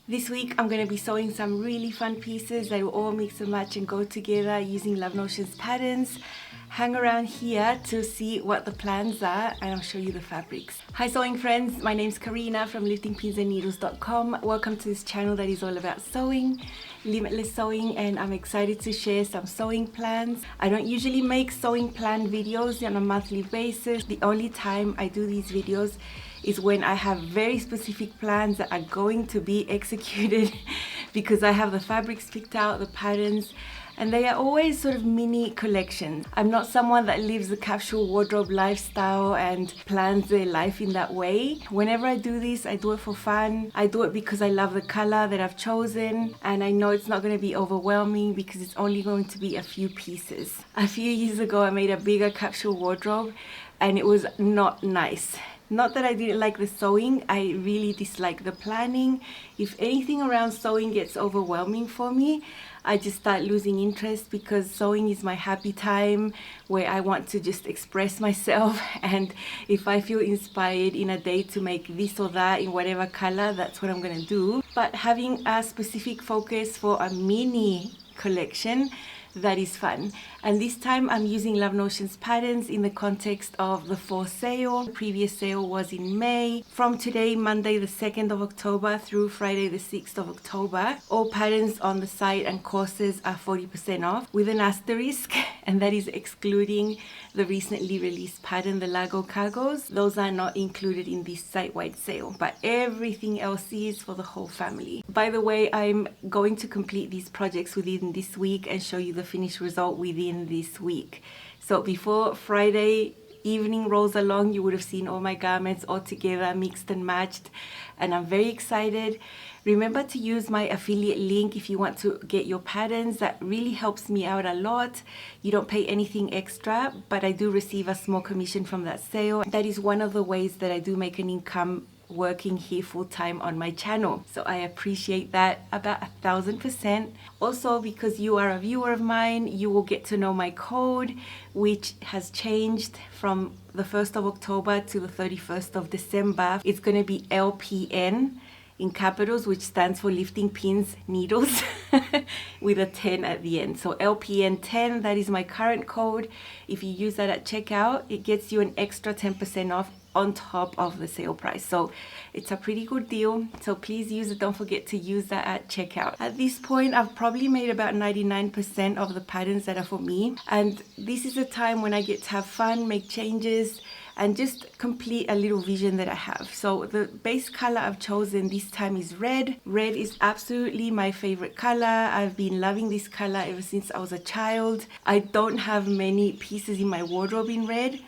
This week I'm going to be sewing some really fun pieces that will all mix and match and go together using Love Notion's patterns. Hang around here to see what the plans are and I'll show you the fabrics. Hi sewing friends, my name's Karina from liftingpinsandneedles.com. Welcome to this channel that is all about sewing, limitless sewing, and I'm excited to share some sewing plans. I don't usually make sewing plan videos on a monthly basis. The only time I do these videos is when I have very specific plans that are going to be executed because I have the fabrics picked out, the patterns, and they are always sort of mini collections. I'm not someone that lives a capsule wardrobe lifestyle and plans their life in that way. Whenever I do this, I do it for fun. I do it because I love the color that I've chosen, and I know it's not going to be overwhelming because it's only going to be a few pieces. A few years ago, I made a bigger capsule wardrobe and it was not nice. Not that I didn't like the sewing, I really dislike the planning. If anything around sewing gets overwhelming for me, I just start losing interest because sewing is my happy time where I want to just express myself, and if I feel inspired in a day to make this or that in whatever color, that's what I'm going to do. But having a specific focus for a mini collection, that is fun. And this time I'm using Love Notion's patterns in the context of the fall sale. The previous sale was in May. From today, Monday the 2nd of October through Friday the 6th of October, all patterns on the site and courses are 40% off with an asterisk, and that is excluding the recently released pattern, the Lago Cargos. Those are not included in this site-wide sale, but everything else is for the whole family. By the way, I'm going to complete these projects within this week and show you the finished result within this week. So before Friday evening rolls along, you would have seen all my garments all together, mixed and matched, and I'm very excited. Remember to use my affiliate link if you want to get your patterns. That really helps me out a lot. You don't pay anything extra, but I do receive a small commission from that sale. That is one of the ways that I do make an income working here full-time on my channel, so I appreciate that about 1000%. Also, because you are a viewer of mine, you will get to know my code, which has changed from the 1st of October to the 31st of December. It's going to be LPN in capitals, which stands for Lifting Pins Needles with a 10 at the end. So LPN 10, that is my current code. If you use that at checkout, it gets you an extra 10% off on top of the sale price. So it's a pretty good deal. So please use it. Don't forget to use that at checkout. At this point, I've probably made about 99% of the patterns that are for me. And this is a time when I get to have fun, make changes, and just complete a little vision that I have. So the base color I've chosen this time is red. Red is absolutely my favorite color. I've been loving this color ever since I was a child. I don't have many pieces in my wardrobe in red,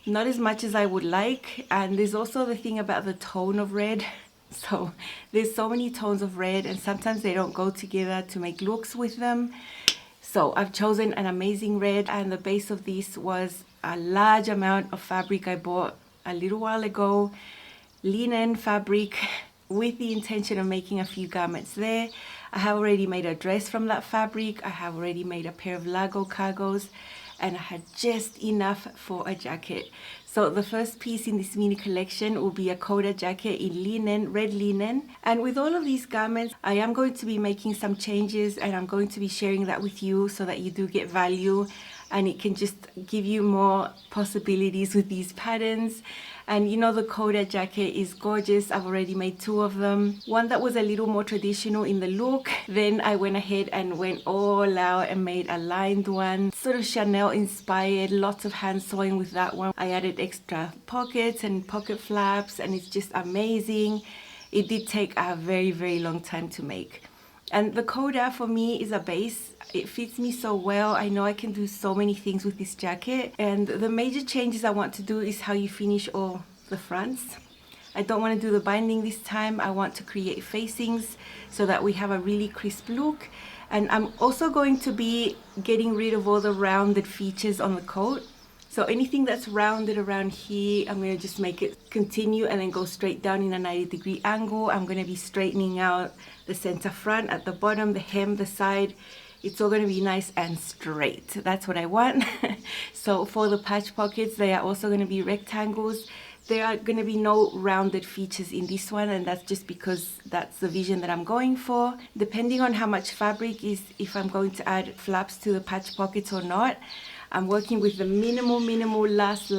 not as much as I would like. And there's also the thing about the tone of red. So there's so many tones of red and sometimes they don't go together to make looks with them. So I've chosen an amazing red, and the base of this was a large amount of fabric I bought a little while ago, linen fabric, with the intention of making a few garments there. I have already made a dress from that fabric. I have already made a pair of Lago Cargos, and I had just enough for a jacket. So the first piece in this mini collection will be a Coda jacket in linen, red linen. And with all of these garments, I am going to be making some changes, and I'm going to be sharing that with you so that you do get value, and it can just give you more possibilities with these patterns. And you know, the Coda jacket is gorgeous. I've already made 2 of them. One that was a little more traditional in the look. Then I went ahead and went all out and made a lined one, sort of Chanel inspired, lots of hand sewing with that one. I added extra pockets and pocket flaps, and it's just amazing. It did take a very, very long time to make. And the Coda for me is a base. It fits me so well. I know I can do so many things with this jacket. And the major changes I want to do is how you finish all the fronts. I don't want to do the binding this time. I want to create facings so that we have a really crisp look. And I'm also going to be getting rid of all the rounded features on the coat. So anything that's rounded around here, I'm going to just make it continue and then go straight down in a 90-degree angle. I'm going to be straightening out the center front at the bottom, the hem, the side. It's all going to be nice and straight. That's what I want. So for the patch pockets, they are also going to be rectangles. There are going to be no rounded features in this one, and that's just because that's the vision that I'm going for. Depending on how much fabric is, if I'm going to add flaps to the patch pockets or not. I'm working with the minimal last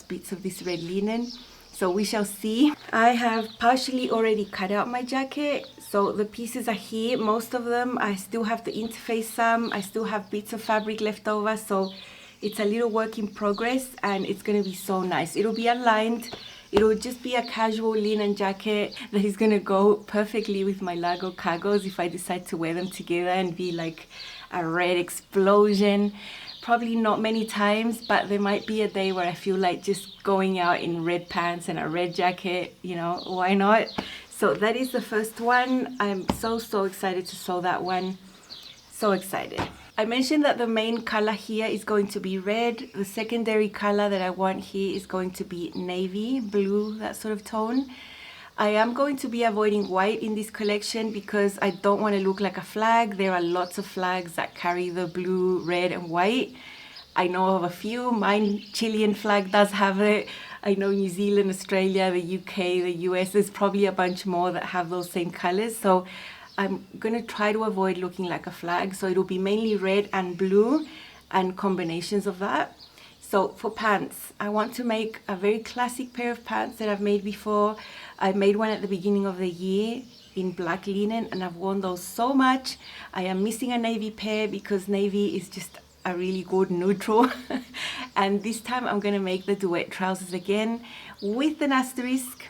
bits of this red linen. So we shall see. I have partially already cut out my jacket. So the pieces are here, most of them. I still have to interface some. I still have bits of fabric left over. So it's a little work in progress, and it's going to be so nice. It'll be unlined. It'll just be a casual linen jacket that is going to go perfectly with my Lago cargos if I decide to wear them together and be like a red explosion. Probably not many times, but there might be a day where I feel like just going out in red pants and a red jacket, you know, why not? So that is the first one. I'm so excited to sew that one. So excited. I mentioned that the main color here is going to be red. The secondary color that I want here is going to be navy, blue, that sort of tone. I am going to be avoiding white in this collection because I don't want to look like a flag. There are lots of flags that carry the blue, red and white. I know of a few. Mine Chilean flag does have it. I know New Zealand, Australia, the UK, the US. There's probably a bunch more that have those same colors. So I'm going to try to avoid looking like a flag. So it'll be mainly red and blue and combinations of that. So for pants, I want to make a very classic pair of pants that I've made before. I made one at the beginning of the year in black linen, and I've worn those so much. I am missing a navy pair because navy is just a really good neutral. And this time I'm going to make the duet trousers again with an asterisk.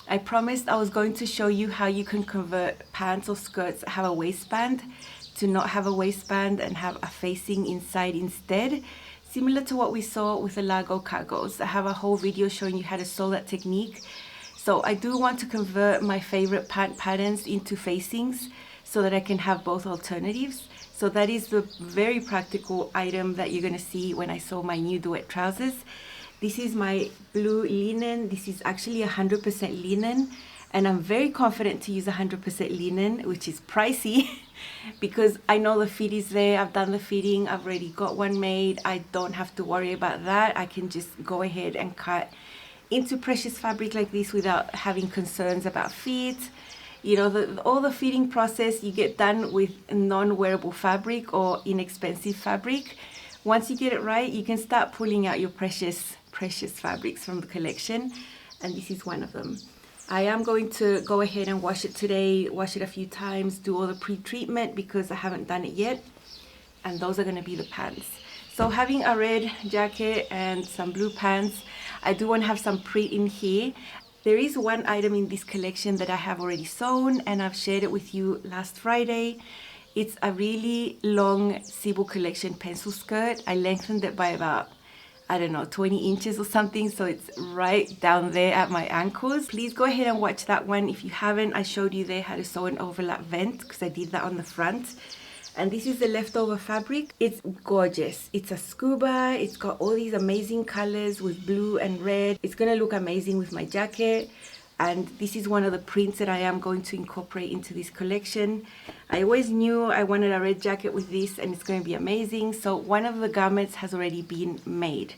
I promised I was going to show you how you can convert pants or skirts that have a waistband to not have a waistband and have a facing inside instead. Similar to what we saw with the Lago cargos. I have a whole video showing you how to sew that technique. So I do want to convert my favorite pant patterns into facings so that I can have both alternatives. So that is the very practical item that you're going to see when I sew my new duet trousers. This is my blue linen. This is actually 100% linen, and I'm very confident to use 100% linen, which is pricey because I know the fit is there. I've done the fitting. I've already got one made. I don't have to worry about that. I can just go ahead and cut into precious fabric like this without having concerns about fit. You know, all the fitting process you get done with non-wearable fabric or inexpensive fabric. Once you get it right, you can start pulling out your precious fabrics from the collection, and this is one of them. I am going to go ahead and wash it today, wash it a few times, do all the pre-treatment because I haven't done it yet, and those are going to be the pants. So having a red jacket and some blue pants, I do want to have some print in here. There is one item in this collection that I have already sewn, and I've shared it with you last Friday. It's a really long Cebu collection pencil skirt. I lengthened it by about, I don't know, 20 inches or something. So it's right down there at my ankles. Please go ahead and watch that one. If you haven't, I showed you there how to sew an overlap vent because I did that on the front. And this is the leftover fabric. It's gorgeous. It's a scuba. It's got all these amazing colors with blue and red. It's gonna look amazing with my jacket. And this is one of the prints that I am going to incorporate into this collection. I always knew I wanted a red jacket with this, and it's going to be amazing. So one of the garments has already been made,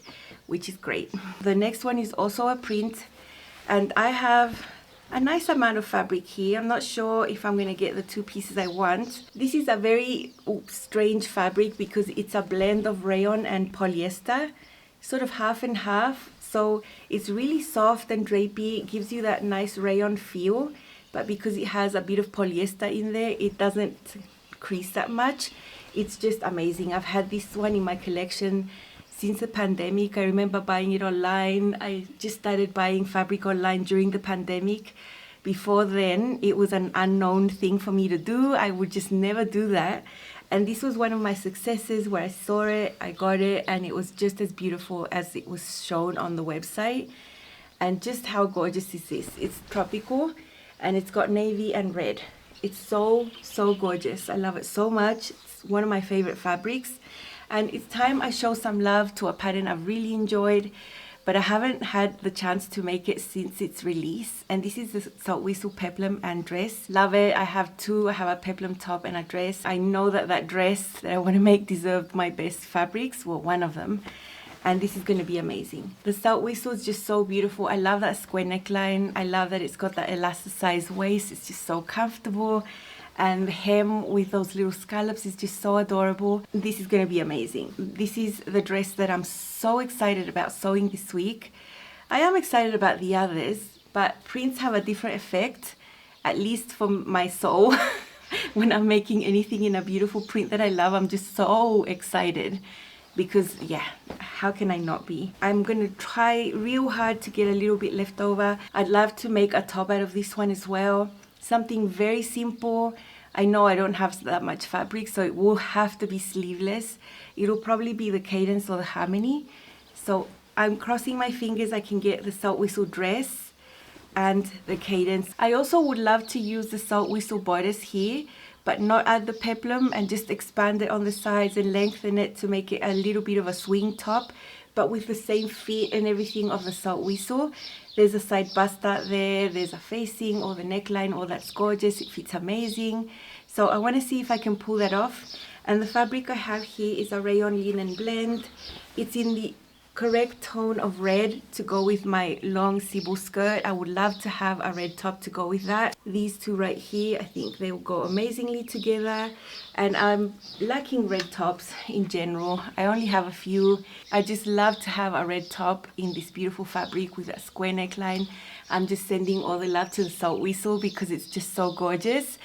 which is great. The next one is also a print, and I have a nice amount of fabric here. I'm not sure if I'm going to get the two pieces I want. This is a very strange fabric because it's a blend of rayon and polyester, sort of half and half. So it's really soft and drapey. It gives you that nice rayon feel, but because it has a bit of polyester in there, it doesn't crease that much. It's just amazing. I've had this one in my collection since the pandemic. I remember buying it online. I just started buying fabric online during the pandemic. Before then, it was an unknown thing for me to do. I would just never do that. And this was one of my successes where I saw it, I got it, and it was just as beautiful as it was shown on the website. And just how gorgeous is this? It's tropical, and it's got navy and red. It's so gorgeous. I love it so much. It's one of my favorite fabrics. And it's time I show some love to a pattern I've really enjoyed, but I haven't had the chance to make it since its release. And this is the Salt Whistle peplum and dress. Love it. I have two. I have a peplum top and a dress. I know that that dress that I want to make deserved my best fabrics, well, one of them. and this is going to be amazing. The salt whistle is just so beautiful. I love that square neckline. I love that it's got that elasticized waist. It's just so comfortable, and the hem with those little scallops is just so adorable. This is going to be amazing. This is the dress that I'm so excited about sewing this week. I am excited about the others, but prints have a different effect, at least for my soul. When I'm making anything in a beautiful print that I love, I'm just so excited because, yeah, how can I not be? I'm gonna try real hard to get a little bit left over. I'd love to make a top out of this one as well. Something very simple. I know I don't have that much fabric, so it will have to be sleeveless. It'll probably be the Cadence or the Harmony. So I'm crossing my fingers I can get the Salt Whistle dress and the Cadence. I also would love to use the Salt Whistle bodice here, but not add the peplum, and just expand it on the sides and lengthen it to make it a little bit of a swing top, but with the same fit and everything of the Salt Whistle. There's a side bust out there, there's a facing or the neckline, all that's gorgeous, it fits amazing. So I want to see if I can pull that off. And the fabric I have here is a rayon linen blend. It's in the correct tone of red to go with my long sable skirt. I would love to have a red top to go with that. These two right here, I think they will go amazingly together. And I'm lacking red tops in general. I only have a few. I just love to have a red top in this beautiful fabric with a square neckline. I'm just sending all the love to the Salt Whistle because it's just so gorgeous,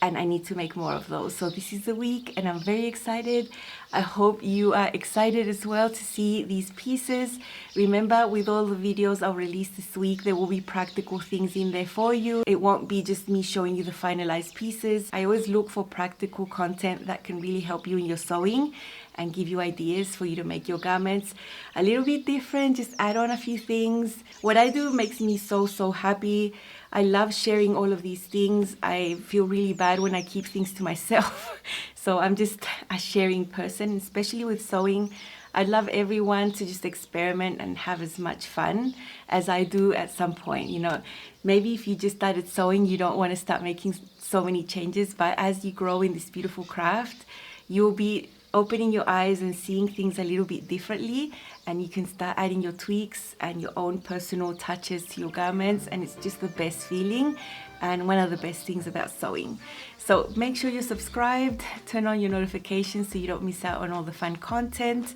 and I need to make more of those. So this is the week and I'm very excited. I hope you are excited as well to see these pieces. Remember, with all the videos I'll release this week, there will be practical things in there for you. It won't be just me showing you the finalized pieces. I always look for practical content that can really help you in your sewing and give you ideas for you to make your garments a little bit different. Just add on a few things. What I do makes me so happy. I love sharing all of these things. I feel really bad when I keep things to myself. So I'm just a sharing person, especially with sewing. I'd love everyone to just experiment and have as much fun as I do at some point. You know, maybe if you just started sewing, you don't want to start making so many changes, but as you grow in this beautiful craft, you'll be opening your eyes and seeing things a little bit differently, and you can start adding your tweaks and your own personal touches to your garments, and it's just the best feeling and one of the best things about sewing. So make sure you're subscribed, turn on your notifications so you don't miss out on all the fun content.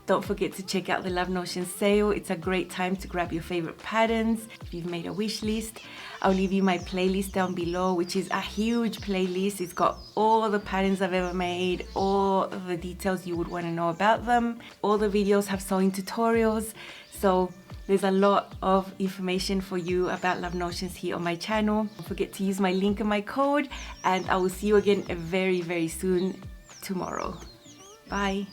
Don't forget to check out the Love Notion sale. It's a great time to grab your favorite patterns. If you've made a wish list, I'll leave you my playlist down below, which is a huge playlist. It's got all the patterns I've ever made, all the details you would want to know about them. All the videos have sewing tutorials. So there's a lot of information for you about Love Notions here on my channel. Don't forget to use my link and my code, and I will see you again very soon tomorrow. Bye.